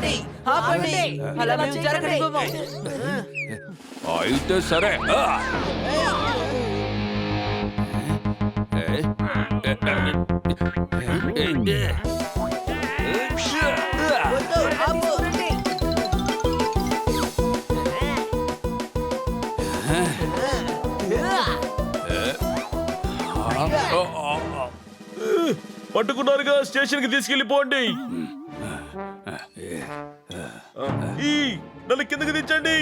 ఆపండి ఆపండి అలా మేము జరగనివ్వము. అయితే సరే వద్దు, ఆపు. పట్టుకున్నారుగా, స్టేషన్ కి తీసుకెళ్లిపోండి. నన్ను కిందకి దించండి.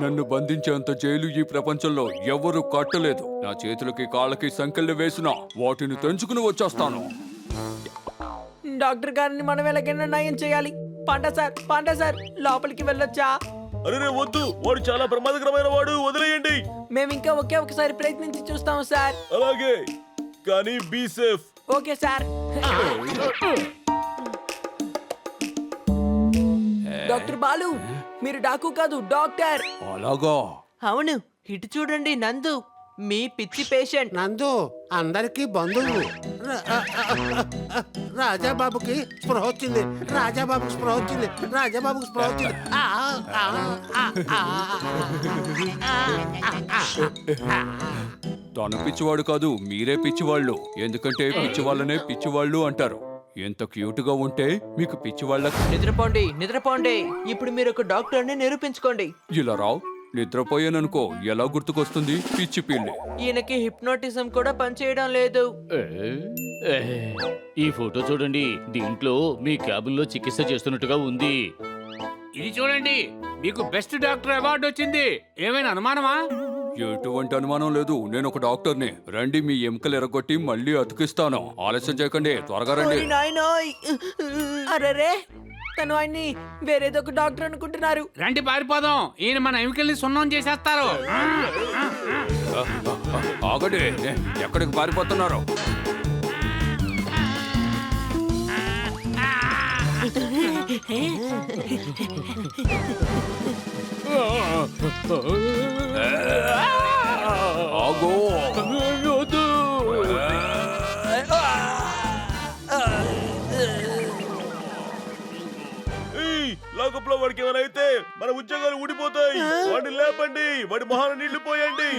నన్ను బంధించేంత జైలు ఈ ప్రపంచంలో ఎవరు కట్టలేదు. నా చేతులకి కాళ్ళకి సంకెళ్ళు వేసినా వాటిని తెంచుకుని వచ్చేస్తాను. డాక్టర్ గారిని మనం ఎలాగైనా నయం చేయాలి. పాండా సార్ లోపలికి వెళ్ళొచ్చా? అరే వద్దు, వాడు చాలా ప్రమాదకరమైన వాడు, వదిలేయండి. మేము ఇంకా ఒకసారి ప్రయత్నించి చూస్తాము సార్. అలాగే, కానీ be safe. Okay sir. Doctor Balu, మీరు డాకు కాదు, డాక్టర్. అలాగా? అవును, ఇటు చూడండి, నందు మీ పిచ్చి పేషెంట్. నందు అందరికి బంధువు. రాజాబాబుకి స్పృహ వచ్చింది. రాజాబాబుకి స్పృహ వచ్చింది. రాజాబాబుకి స్పృహ వచ్చింది. తను పిచ్చివాడు కాదు, మీరే పిచ్చివాళ్ళు. ఎందుకంటే పిచ్చివాళ్ళనే పిచ్చివాళ్ళు అంటారు. ఎంత క్యూట్ గా ఉంటే మీకు పిచ్చివాళ్ళ. నిద్రపోండి. ఇప్పుడు మీరు ఒక డాక్టర్ని నిరూపించుకోండి. ఇలా రావు, నిద్రపోయాననుకో ఎలా గుర్తుకొస్తుంది పిచ్చి పిల్లి. ఈయనకి హిప్నోటిజం కూడా పనిచేయడం లేదు. ఈ ఫోటో చూడండి, దీంట్లో మీ క్యాబిన్ లో చికిత్స చేస్తున్నట్టుగా ఉంది. ఇది చూడండి, మీకు బెస్ట్ డాక్టర్ అవార్డు వచ్చింది. ఏమైనా అనుమానమా? ఎటువంటి అనుమానం లేదు, నేను ఒక డాక్టర్ని. రండి, మీ ఎముకలు ఎరగొట్టి మళ్ళీ అతికిస్తాను. ఆలస్యం చేయకండి, త్వరగా రండి. ఓయ్ నాయనోయ్. అరెరే, తను ఆయన్ని వేరేదో ఒక డాక్టర్ అనుకుంటున్నారు. రండి పారిపోదాం, ఈయన మన ఎముకల్ని సున్నం చేసేస్తారు. ఆగండి, ఎక్కడికి పారిపోతున్నారు? ఆగో. లాకప్ లో వాడికి ఏమైనా అయితే మన ఉద్యోగాలు ఊడిపోతాయి. వాడిని లేపండి, వాడి మొహాన నీళ్లు పోయండి.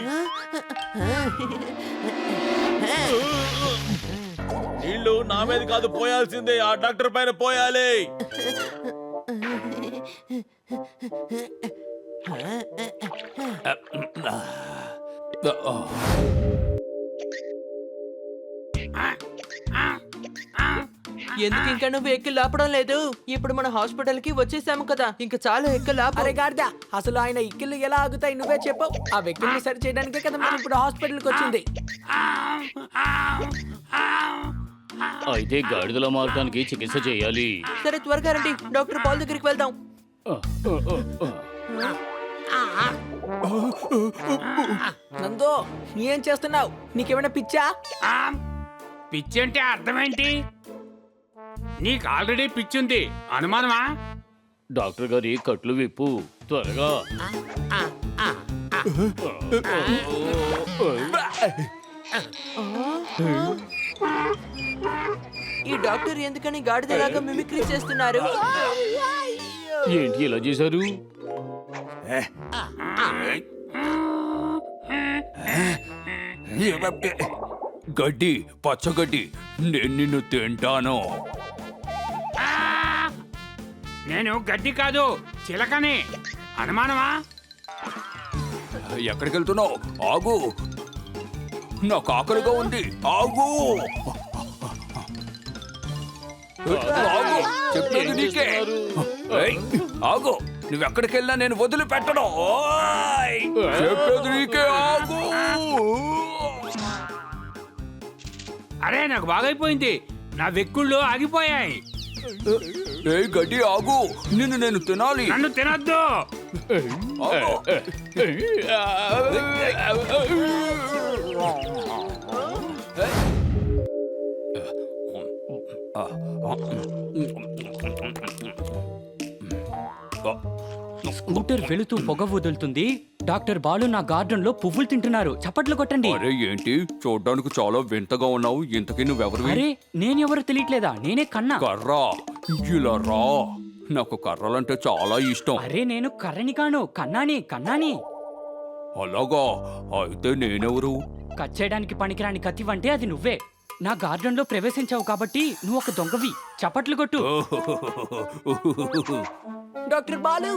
నీళ్లు నా మీద కాదు పోయాల్సిందే, ఆ డాక్టర్ పైన పోయాలి. ఎందుకు ఇంకా నువ్వు ఎక్కి లాపడం లేదు? ఇప్పుడు మన హాస్పిటల్ కి వచ్చేసాము కదా, ఇంకా చాలా ఎక్కి లాప. అరే గార్దా, అసలు ఆయన ఇక్కిళ్ళు ఎలా ఆగుతాయి నువ్వే చెప్పు. ఆ వ్యక్తిని సరి చేయడానికే కదా మనం ఇప్పుడు హాస్పిటల్ కి వచ్చింది. అయితే గాడిదలా మారడానికి చికిత్స చేయాలి. సరే త్వరగా రండి, డాక్టర్ పాల్ దగ్గరికి వెళ్దాం. నందో, ఏం చేస్తున్నావు? నీకేమైనా పిచ్చా? పిచ్చి అంటే అర్థమేంటి? నీకు ఆల్రెడీ పిచ్చుంది, అనుమానమా? డాక్టర్ గారి కట్లు విప్పు త్వరగా. ఈ డాక్టర్ ఎందుకని గాడిదలాగా మిమిక్రీ చేస్తున్నారు? ఏంటి ఇలా చేశారు? గడ్డి, పచ్చగడ్డి, నేను నిన్ను తింటాను. నేను గడ్డి కాదు, చిలకని. అనుమానమా? ఎక్కడికి వెళ్తున్నావు? ఆగు, నాకు ఆకలిగా ఉంది. ఆగు, ఆగు, చెప్పేది నీకే. ఏయ్, ఆగు, నువ్వెక్కడికి వెళ్ళినా నేను వదిలిపెట్టను. ఓయ్, చెప్పేది నీకే, ఆగు. అరే నాకు బాగైపోయింది, నా వెక్కుళ్ళు ఆగిపోయాయి. ఏ గడ్డి, ఆగు, నిన్ను నేను తినాలి. నన్ను తినొద్దు. ఆగు. స్కూటర్ వెళుతూ పొగ వదులుతుంది. డాక్టర్ బాలు నా గార్డెన్ లో పువ్వులు తింటున్నారు. చప్పట్లు కొట్టండి. అరే ఏంటి చూడ్డానికి చాలా వింతగా ఉన్నావు. ఇంతకీ నువ్వెవరివి? అరే నేనెవరో తెలియట్లేదా? నేనే కన్నా. కర్రా ఇలా రా. నాకు కర్రలంటే చాలా ఇష్టం. అరే నేను కర్రని కాను, కన్నాని. అలాగా అయితే నేనెవరు? కట్ చేయడానికి పనికిరాని కత్తివంటే అది నువ్వే. నా గార్డెన్ లో ప్రవేశించావు కాబట్టి నువ్వు ఒక దొంగవి. చప్పట్లు కొట్టు. డాక్టర్ బాలు,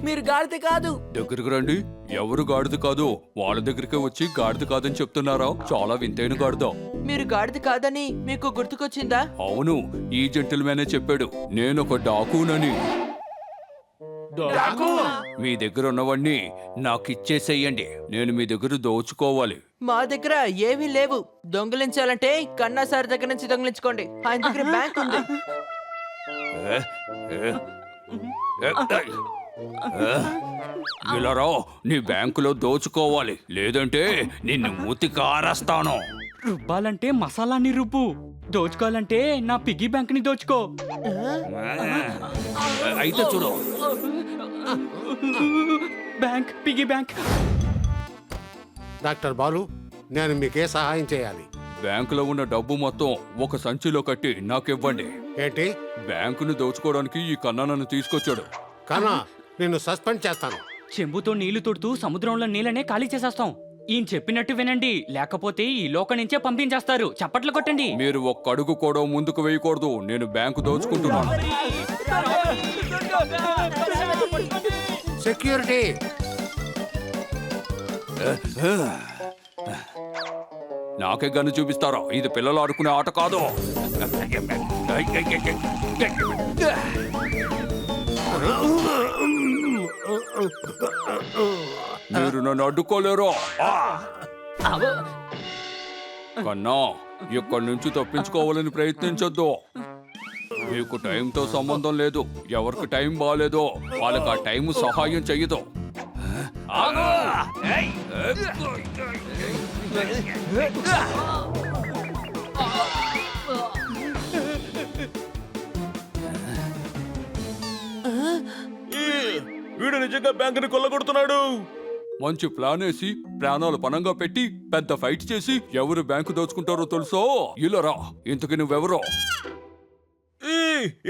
మీరు గాడిద కాదు. దగ్గరికి రండి. ఎవరు గాడిద కాదు? వాళ్ళ దగ్గరికి వచ్చి గాడిద కాదని చెప్తున్నారా? చాలా వింతైన గాడిద. మీరు గాడిద కాదని మీకు గుర్తుకొచ్చిందా? అవును, ఈ జెంటిల్మెనే చెప్పాడు. నేనొక డాకూనని. మీ దగ్గర ఉన్నవన్నీ నాకు ఇచ్చేసేయండి. నేను మీ దగ్గర దోచుకోవాలి. మా దగ్గర ఏమీ లేవు. దొంగిలించాలంటే కన్నా సార్ దగ్గర నుంచి దొంగిలించుకోండి. ఆయన దగ్గర బ్యాంక్ ఉంది. ఇలా రా. నీ బ్యాంకులో దోచుకోవాలి, లేదంటే నిన్ను మూతి కారేస్తాను. రుబ్బాలంటే మసాలాని రుబ్బు, దోచుకోవాలంటే నా పిగ్గీ బ్యాంక్ ని దోచుకో. అయితే చూడు. Bank, piggy bank. Doctor Balu, నేను మీకే సహాయం చేయాలి. బ్యాంకులో ఉన్న డబ్బు మొత్తం ఒక సంచిలో కట్టి నాకివ్వండి. ఏంటి? బ్యాంకును దోచుకోవడానికి ఈ కన్నా నన్ను తీసుకొచ్చాడు. కన్నా, నిన్ను సస్పెండ్ చేస్తాను. చెంబుతో నీళ్లు తొడుతూ సముద్రంలో నీళ్ళనే ఖాళీ చేసేస్తాం. ఈయన చెప్పినట్టు వినండి, లేకపోతే ఈ లోక నుంచే పంపించేస్తారు. చప్పట్లు కొట్టండి. మీరు ఒక్క అడుగు కూడా ముందుకు వేయకూడదు. నేను బ్యాంకు దోచుకుంటున్నాను. సెక్యూరిటీ. నాకే గన్ను చూపిస్తారా? ఇది పిల్లలు ఆడుకునే ఆట కాదు. మీరు నన్ను అడ్డుకోలేరు. కన్నా, ఇక్కడి నుంచి తప్పించుకోవాలని ప్రయత్నించొద్దు. మీకు టైంతో సంబంధం లేదు. ఎవరికి టైం బాగాలేదో వాళ్ళకి ఆ టైం సహాయం చెయ్యదు. వీడు నిజంగా బ్యాంకుని కొల్లగొడుతున్నాడు. మంచి ప్లాన్ వేసి ప్రాణాలు పణంగా పెట్టి పెద్ద ఫైట్ చేసి ఎవరు బ్యాంకు దోచుకుంటారో తెలుసో. ఇలా రా. ఇంతకి నువ్వెవరో?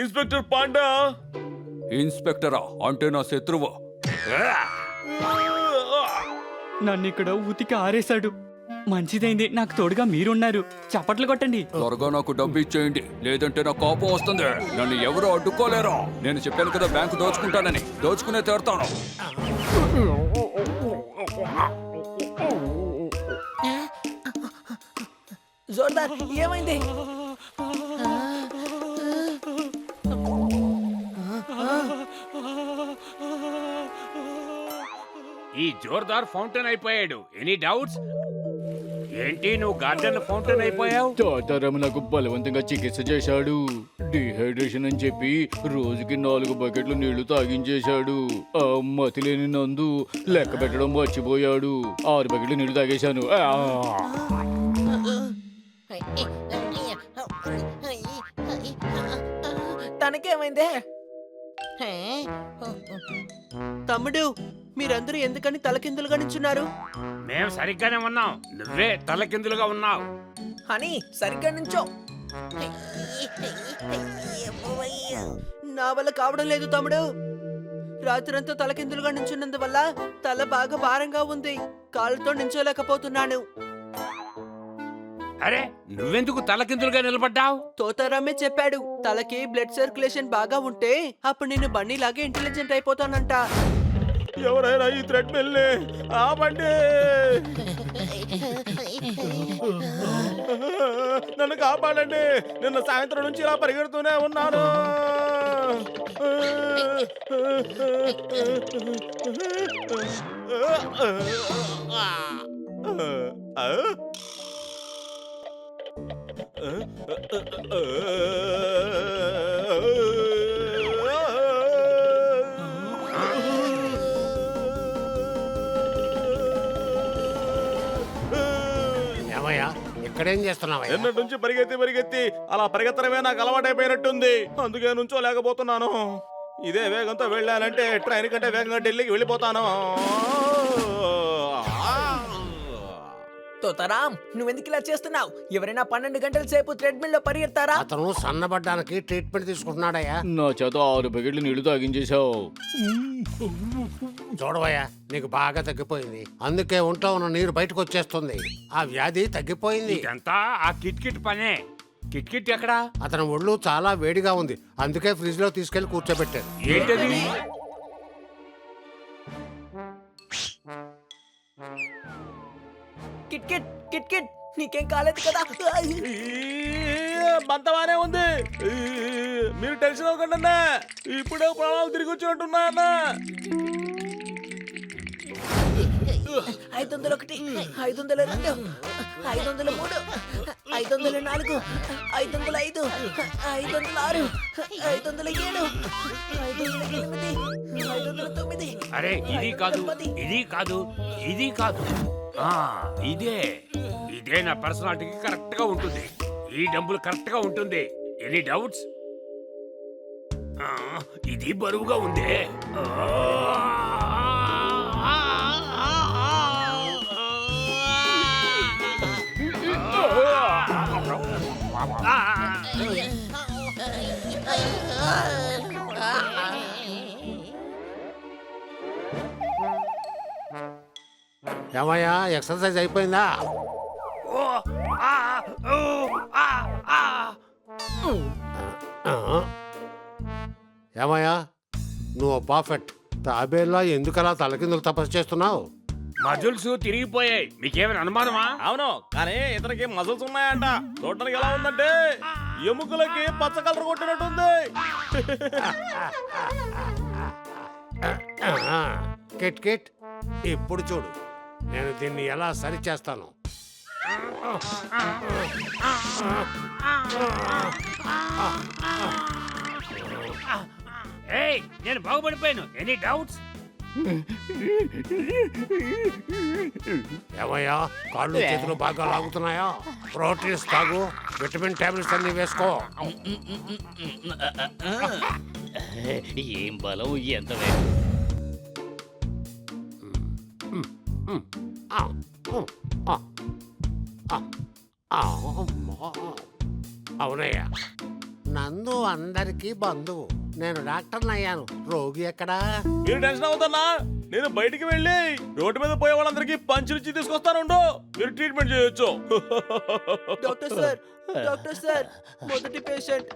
ఇన్స్పెక్టర్ పాండా. ఇన్స్పెక్టరా? అంటే నా శత్రువు. నన్ను ఇక్కడ ఉతికి ఆరేశాడు. మంచిదైంది, నాకు తోడుగా మీరున్నారు. చప్పట్లు కొట్టండి. త్వరగా నాకు డబ్బు ఇచ్చేయండి, లేదంటే నా కోపం వస్తుంది. నన్ను ఎవరు అడ్డుకోలేరు. నేను చెప్పాను కదా బ్యాంకు దోచుకుంటానని. దోచుకునే తీరుతాను. జోర్దార్, ఏమైంది? ఈ జోర్దార్ ఫౌంటైన్ అయిపోయాడు. Any doubts? ఏంటి నువ్వు గార్డెన్ ఫౌంటైన్ అయిపోయావు? తాతారాము నాకు బలవంతంగా చికిత్స చేశాడు. డిహైడ్రేషన్ అని చెప్పి రోజుకి 4 బకెట్లు నీళ్లు తాగించేశాడు. ఆ మతిలేని నందు లెక్క పెట్టడం మర్చిపోయాడు. 6 బకెట్లు నీళ్లు తాగేశాను. తనకేమైందే? తమ్ముడు, మీరందరూ ఎందుకని తలకిందులుగా నించున్నారు? మేము సరిగ్గానే ఉన్నాం, నువ్వే తలకిందులుగా ఉన్నావు. అని సరిగ్గా నుంచో. నా వల్ల కావడం లేదు తమ్ముడు. రాత్రంతా తలకిందులుగా నించున్నందువల్ల తల బాగా భారంగా ఉంది. కాళ్ళతో నించోలేకపోతున్నాను. అరే నువ్వెందుకు తలకిందులుగా నిలబడ్డావు? తోతారామే చెప్పాడు, తలకి బ్లడ్ సర్క్యులేషన్ బాగా ఉంటే అప్పుడు నేను బన్నీలాగే ఇంటెలిజెంట్ అయిపోతానంట. ఎవరైనా ఈ థ్రెడ్ మిల్ని ఆపండి. నన్ను కాపాడండి. నిన్న సాయంత్రం నుంచి ఇలా పరిగెడుతూనే ఉన్నాను. ఏమయ్యా, ఇక్కడేం చేస్తున్నావా? ఎన్నటి నుంచి పరిగెత్తి అలా పరిగెత్తడమే నాకు అలవాటైపోయినట్టుంది. అందుకే నుంచో లేకపోతున్నాను. ఇదే వేగంతో వెళ్ళానంటే ట్రైన్ కంటే వేగంగా ఢిల్లీకి వెళ్ళిపోతాను. తోతారాం నువ్వెందుకు ఇలా చేస్తున్నావు? ఎవరైనా 12 గంటల సేపు థ్రెడ్మిల్ లో పరిగెడతారా? అతను సన్నబడ్డానికి ట్రీట్మెంట్ తీసుకుంటున్నాడయ్యా. నా చేత 6 బకెట్లు నీళ్లు తాగించేశావు. చూడవయ్యా, నీకు బాగా తగ్గిపోయింది. అందుకే ఒంట్లో ఉన్న నీరు బయటకు వచ్చేస్తుంది. ఆ వ్యాధి తగ్గిపోయింది. ఇదంతా ఆ కిట్ పనే. కిట్ ఎక్కడా? అతని ఒళ్ళు చాలా వేడిగా ఉంది. అందుకే ఫ్రిడ్జ్ లో తీసుకెళ్లి కూర్చోబెట్టారు. ఏంటది? కిట్ నీకేం కాలేదు కదా? బంతమానే ఉంది. మీరు టెన్షన్ అవ్వకండి అన్న, ఇప్పుడే ప్రాణాలు తిరిగి వచ్చినట్టున్నా అన్న. 501, 502, 503, 504, 505, 506, 507, 508, 509. అరే ఇది కాదు. ఇదే నా పర్సనాలిటీకి కరెక్ట్ గా ఉంటుంది. ఈ డబ్బులు కరెక్ట్ గా ఉంటుంది. Any doubts? ఇది బరువుగా ఉంది. ఏమయ్యా, ఎక్సర్సైజ్ అయిపోయిందా? ఆ? ఏమయ్యా, నువ్వు పర్ఫెక్ట్ తాబేలా ఎందుకలా తలకిందులు తపస్సు చేస్తున్నావు? మజిల్స్ తిరిగిపోయాయి. మీకేమైనా అనుమానమా? అవును, కానీ ఇతనికి మజిల్స్ ఉన్నాయంట. చూడటానికి ఎలా ఉందంటే ఎముకలకి పచ్చ కలర్ కొట్టినట్టుంది. కిట్ ఇప్పుడు చూడు, నేను దీన్ని ఎలా సరి చేస్తాను. ఏయ్, నేను బాగుపడిపోయాను. Any doubts? ఏమయ్యా, కాళ్ళు చేతులు బాగా లాగుతున్నాయా? ప్రోటీన్స్ తాగు, విటమిన్ టాబ్లెట్స్ అన్ని వేసుకో. ఏం బలం, ఎంత అవునయ్యా, నందు అందరికీ బంధువు. నేను డాక్టర్ని అయ్యాను. రోగి ఎక్కడా? మీరు టెన్షన్ అవుతున్నా, నేను బయటికి వెళ్ళి రోడ్డు మీద పోయే వాళ్ళందరికీ పంచులిచ్చి తీసుకొస్తానుండు. మీరు ట్రీట్మెంట్ చేయొచ్చు. డాక్టర్ సార్, మొదటి పేషెంట్.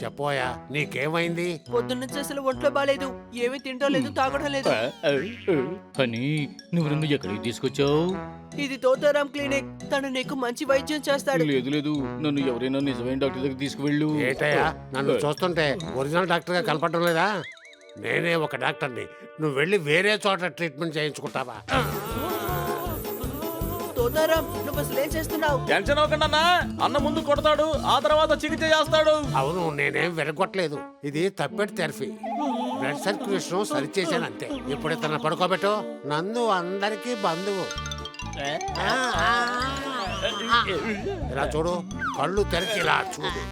చెప్పోయా, నీకేమైంది? పొద్దున్నుంచి అసలు ఒంట్లో బాలేదు. ఏమీ తింటం లేదు, తాగడం లేదు. అని నువ్వు నన్ను ఎక్కడికి తీసుకొచ్చావు? ఇది తోతారాం క్లినిక్. తను నీకు మంచి వైద్యం చేస్తాడు. లేదు, నన్ను ఎవరైనా నిజమైన డాక్టర్ దగ్గర తీసుకువెళ్ళు. ఏటయ్యా, నన్ను చూస్తుంటే ఒరిజినల్ డాక్టర్ గా కనపడడం లేదా? నేనే ఒక డాక్టర్ని. నువ్వు వెళ్ళి వేరే చోట ట్రీట్మెంట్ చేయించుకుంటావా? తోతారాం, నువ్వు అసలు ఏం చేస్తున్నావు? టెన్షన్ అవ్వకండి అన్న, అన్న ముందు కొడతాడు, ఆ తర్వాత చికిత్స చేస్తాడు. అవును, నేనేం వెరగొట్టలేదు. ఇది తప్పెట్ థెరపీ. బ్లడ్ సర్క్యులేషన్ సరిచేశాను అంతే. ఇప్పుడు తన పడుకోబెట్టు. నందు అందరికీ బంధువు. ఇలా చూడు, కళ్ళు తెరిచి ఇలా చూడు.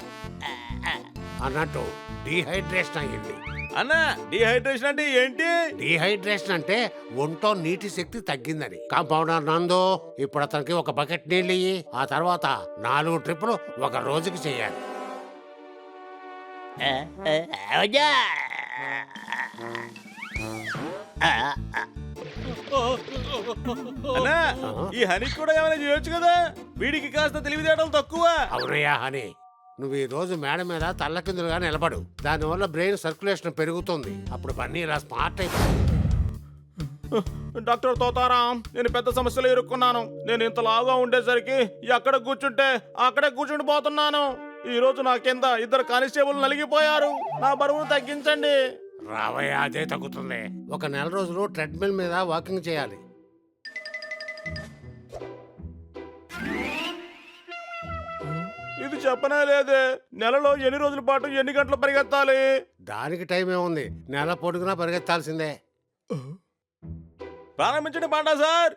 అన్నట్టు డీహైడ్రేషన్ అయ్యింది. అన్న, డిహైడ్రేషన్ అంటే ఏంటి? డీహైడ్రేషన్ అంటే ఒంట్లో నీటి శక్తి తగ్గిందని. కాంపౌండర్ నందు, ఇప్పుడు అతనికి ఒక బకెట్ నీళ్ళు ఇయ్యి. ఆ తర్వాత 4 ట్రిప్పులు ఒక రోజుకి చేయాలి. అన్నా, ఈ హనీకి కూడా ఏమైనా చేయొచ్చు కదా? వీడికి కాస్త తెలివితేటలు తక్కువ. అవునయ్యా హనీ, నువ్వు ఈ రోజు మేడ మీద తల్లకిందులుగా నిలబడు. దానివల్ల బ్రెయిన్ సర్క్యులేషన్ పెరుగుతుంది. అప్పుడు బన్నీ ఇలా స్మార్ట్ అయిపోతుంది. డాక్టర్ తోతారాం, నేను పెద్ద సమస్యలో ఇరుక్కున్నాను. నేను ఇంత లావుగా ఉండేసరికి ఎక్కడ కూర్చుంటే అక్కడే కూర్చుండి పోతున్నాను. ఈ రోజు నా కింద 2 కానిస్టేబుల్ నలిగిపోయారు. నా బరువును తగ్గించండి. రావయ్య, అదే తగ్గుతుంది. ఒక 4 రోజులు ట్రెడ్మిల్ మీద వాకింగ్ చేయాలి. ఇది చెప్పనే లేదే. నెలలో ఎన్ని రోజుల పాటు ఎన్ని గంటలు పరిగెత్తాలి? దానికి టైం ఏముంది, నెల పొడుగునా పరిగెత్తాల్సిందే. ప్రారంభించండి పాండా సార్.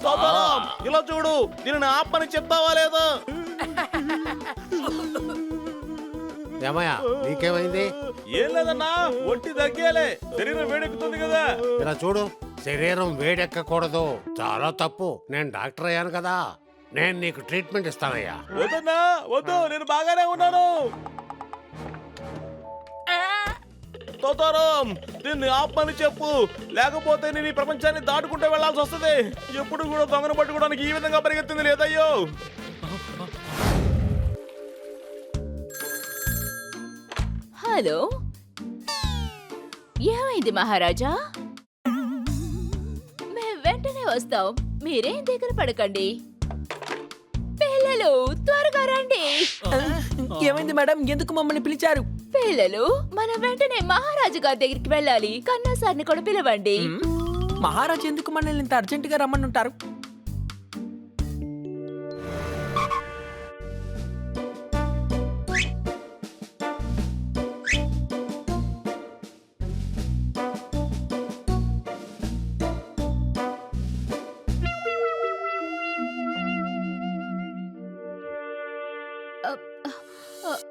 తోతారాం, ఇలా చూడు, దీనిని ఆపని చెప్తావా లేదా? ఏమయ్యా నీకేమైంది? ఏం లేదన్నా, ఒంటి తగ్గేలే, శరీరం వేడెక్కుతుంది కదా. ఇలా చూడు, శరీరం వేడెక్కకూడదు, చాలా తప్పు. నేను డాక్టర్ అయ్యాను కదా, నేను నీకు ట్రీట్మెంట్ ఇస్తానయ్యా. వద్దన్నా, వద్దు, నేను బాగానే ఉన్నాను. తోతారం, దీన్ని ఆపమని చెప్పు, లేకపోతే నేను ఈ ప్రపంచాన్ని దాటుకుంటూ వెళ్లాల్సి వస్తుంది. ఎప్పుడు కూడా దొంగను పట్టుకోవడానికి ఈ విధంగా పరిగెత్తింది లేదయ్యో. హలో, ఏమైంది మహారాజా? మేం వెంటనే వస్తాం, మీరేం దిగులు పడకండి. పిల్లలు త్వరగా రండి. ఏమైంది మేడం, ఎందుకు మమ్మల్ని పిలిచారు? పిల్లలు, మనం వెంటనే మహారాజు గారి దగ్గరికి వెళ్ళాలి. కన్నా సార్ని కూడా పిలవండి. మహారాజ్ ఎందుకు మనల్ని ఇంత అర్జెంట్ గా రమ్మని ఉంటారు?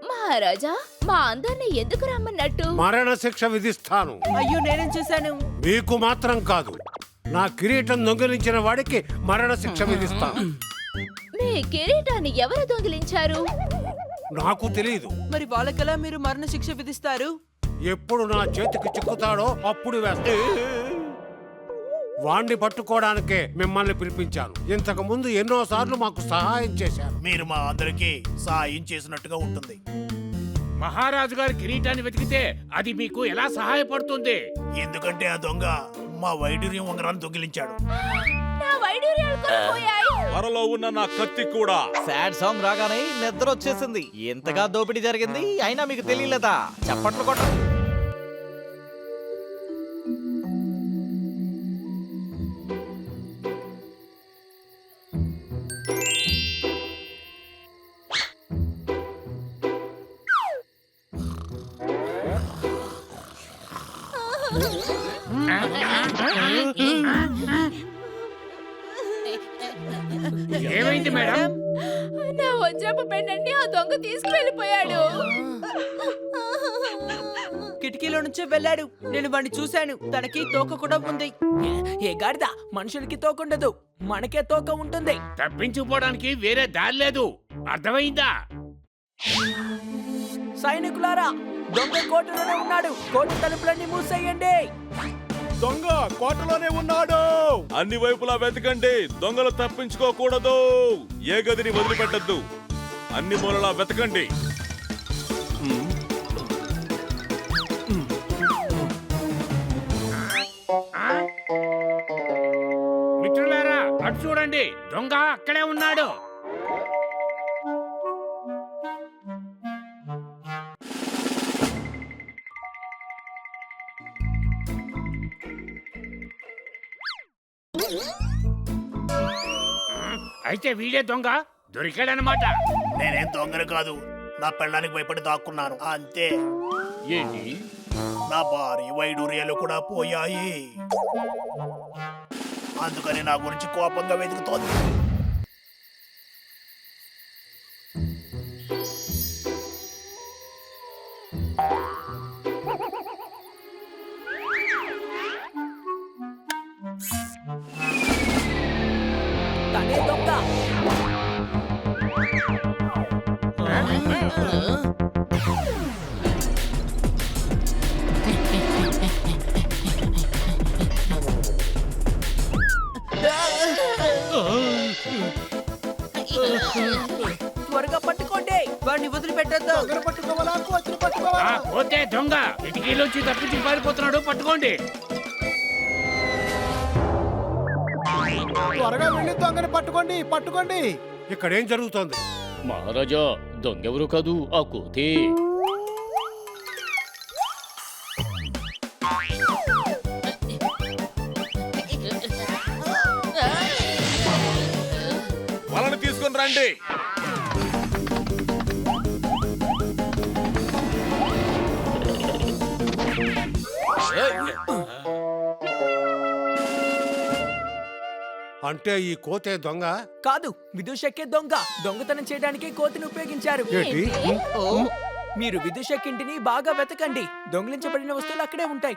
మహారాజా, మా అందరిని ఎందుకు రమ్మన్నట్టు? మరణ శిక్ష విధిస్తాను. అయ్యో, నేనేం చేశాను? మీకు మాత్రం కాదు, నా కిరీటం దొంగిలించిన వాడికి మరణ శిక్ష విధిస్తాను. మీ కిరీటాన్ని ఎవరు దొంగిలించారు? నాకు తెలియదు. మరి వాళ్ళకెలా మీరు మరణ శిక్ష విధిస్తారు? ఎప్పుడు నా చేతికి చిక్కుతాడో అప్పుడు వేస్తా. వాణ్ణి పట్టుకోవడానికే మిమ్మల్ని పిలిపించాను. ఇంతకు ముందు ఎన్నోసార్లు మాకు సహాయం చేశారు. మీరు మా అందరికీ సాయం చేసినట్టుగా ఉంటుంది. మహారాజు గారి కిరీటాన్ని వెతికితే అది మీకు ఎలా సహాయపడుతుంది? ఎందుకంటే ఆ దొంగ మా వైడూర్యం ఉంగరాన్ని దొంగిలించాడు. నా వైడూర్యాలు కోల్పోయాయి. త్వరలో ఉన్న నా కత్తి కూడా. సాడ్ సాంగ్ రాగానే నిద్ర వచ్చేసింది. ఎంతగా దోపిడీ జరిగింది అయినా మీకు తెలియలేదా? చప్పట్లు కొట్టండి. ఏమైంది మేడం? నా వజ్రపు పెండండి ఆ దొంగ తీసుకువెళ్ళిపోయాడు. కిటికీలో నుంచే వెళ్ళాడు. నేను వాడిని చూశాను. తనకి తోక కూడా ఉంది. ఏ గాడిద, మనుషులకి తోక ఉండదు, మనకే తోక ఉంటుంది. తప్పించుకోవడానికి వేరే దారి లేదు, అర్థమైందా? సైనికులారా, దొంగ కోటలోనే ఉన్నాడు. కోట తలుపులన్నీ మూసేయండి. దొంగ కోటలోనే ఉన్నాడు. అన్ని వైపులా వెతకండి, దొంగలు తప్పించుకోకూడదు. ఏ గదిని వదిలిపెట్టద్దు, అన్ని మూలలా వెతకండి. మిత్రులారా, అటు చూడండి, దొంగ అక్కడే ఉన్నాడు. అయితే వీడే దొంగ దొరికాడనమాట. నేనేం దొంగను కాదు, నా పెళ్ళానికి భయపడి దాక్కున్నాను అంతే. ఏంటి? నా భార్య వైడూర్యాలు కూడా పోయాయి, అందుకని నా గురించి కోపంగా వెతుకుతోంది. తనే దొంగ. త్వరగా పట్టుకోండి, వాడిని వదిలిపెట్టద్దు. పోతే దొంగ కిటికీలోంచి తప్పించి పారిపోతున్నాడు, పట్టుకోండి. త్వరగా వెళ్ళి దొంగని పట్టుకోండి, పట్టుకోండి. ఇక్కడేం జరుగుతోంది? మహారాజా, దొంగెవరు కాదు, ఆ కోతే. వాళ్ళని తీసుకొని రండి. అంటే ఈ కోతే దొంగ? కాదు, విదూషక్కే దొంగ. దొంగతనం చేయడానికి కోతిని ఉపయోగించారు. ఏంటి? మీరు విదూషక్ ఇంటిని బాగా వెతకండి. దొంగిలించబడిన వస్తువులు అక్కడే ఉంటాయి.